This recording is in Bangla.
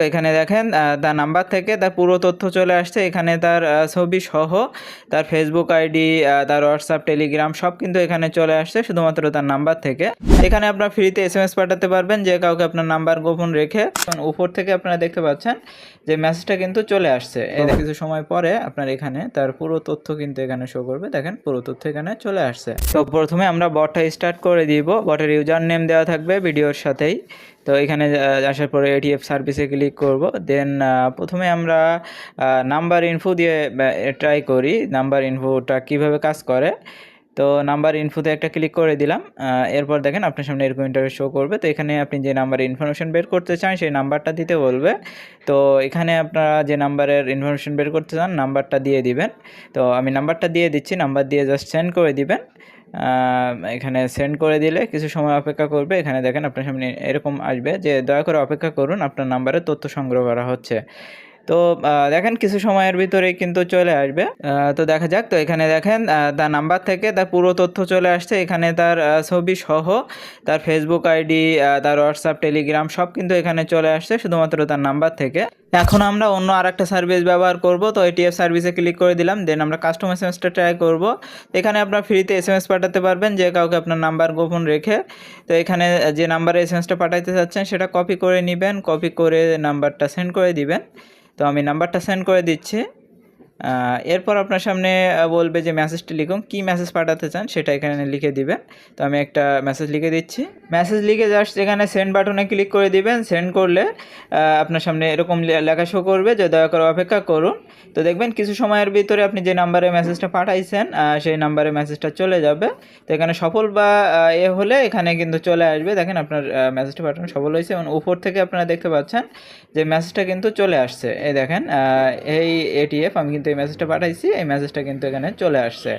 এখানে দেখেন তার নাম্বার থেকে তার পুরো তথ্য চলে আসছে। এখানে তার ছবি সহ তার ফেসবুক আইডি, তার হোয়াটসঅ্যাপ, টেলিগ্রাম সব কিন্তু এখানে চলে আসছে শুধুমাত্র তার নাম্বার থেকে। এখানে আপনার ফ্রিতে এসএমএস পাঠাতে পারবেন যে কাউকে আপনার নাম্বার গোপন রেখে। উপর থেকে আপনারা দেখতে পাচ্ছেন যে মেসেজটা কিন্তু চলে আসছে। কিছু সময় পরে আপনার এখানে তার পুরো তথ্য কিন্তু এখানে শো করবে। দেখেন পুরো তথ্য এখানে চলে আসছে। তো প্রথমে আমরা বটটা স্টার্ট করে দিব। বটের ইউজার নেম দেওয়া থাকবে ভিডিওর সাথেই। তো এখানে আসার পরে এটিএফ সার্ভিসে ক্লিক করব। দেন প্রথমে আমরা নাম্বার ইনফো দিয়ে ট্রাই করি নাম্বার ইনফোটা কিভাবে কাজ করে। তো নাম্বার ইনফোতে একটা ক্লিক করে দিলাম। এরপর দেখেন আপনার সামনে এরকম ইন্টারফেস শো করবে। তো এখানে আপনি যে নাম্বারে ইনফরমেশন বের করতে চান সেই নাম্বারটা দিতে বলবে। তো এখানে আপনারা যে নাম্বারের ইনফরমেশন বের করতে চান নাম্বারটা দিয়ে দিবেন। তো আমি নাম্বারটা দিয়ে দিচ্ছি, নাম্বার দিয়ে জাস্ট সেন্ড করে দিবেন। এখানে সেন্ড করে দিলে কিছু সময় অপেক্ষা করবে। এখানে দেখেন আপনার সামনে এরকম আসবে যে দয়া করে অপেক্ষা করুন, আপনার নাম্বারে তথ্য সংগ্রহ করা হচ্ছে। তো দেখেন কিছু সময়ের ভিতরেই কিন্তু চলে আসবে। তো দেখা যাক। তো এখানে দেখেন তার নাম্বার থেকে তার পুরো তথ্য চলে আসছে। এখানে তার ছবি সহ তার ফেসবুক আইডি, তার হোয়াটসঅ্যাপ, টেলিগ্রাম সব কিন্তু এখানে চলে আসছে শুধুমাত্র তার নাম্বার থেকে। এখন আমরা অন্য আরেকটা সার্ভিস ব্যবহার করব। তো এটিএফ সার্ভিসে ক্লিক করে দিলাম। দেন আমরা কাস্টম এসএমএসটা ট্রাই করব। এখানে আপনার ফ্রিতে এসএমএস পাঠাতে পারবেন যে কাউকে আপনার নাম্বার গোপন রেখে। তো এখানে যে নাম্বারে এসএমএসটা পাঠাতে চাচ্ছেন সেটা কপি করে নেবেন, কপি করে নাম্বারটা সেন্ড করে দিবেন। তো আমি নাম্বারটা সেন্ড করে দিচ্ছি। এরপর আপনার সামনে বলবে যে মেসেজটি লিখুন, কী মেসেজ পাঠাতে চান সেটা এখানে লিখে দিবেন। তো আমি একটা মেসেজ লিখে দিচ্ছি। মেসেজ লিখে জাস্ট এখানে সেন্ড বাটনে ক্লিক করে দিবেন। সেন্ড করলে আপনার সামনে এরকম লেখা শো করবে যে দয়া করে অপেক্ষা করুন। তো দেখবেন কিছু সময়ের ভিতরে আপনি যে নাম্বারে মেসেজটা পাঠাইছেন সেই নাম্বারে মেসেজটা চলে যাবে। তো এখানে সফল বা হলে এখানে কিন্তু চলে আসবে। দেখেন আপনার মেসেজটা পাঠানো সফল হয়েছে এবং উপর থেকে আপনারা দেখতে পাচ্ছেন যে মেসেজটা কিন্তু চলে আসছে। এই দেখেন এই এটিএফ আমি কিন্তু এই মেসেজটা পাঠাইছি, এই মেসেজটা কিন্তু এখানে চলে আসছে।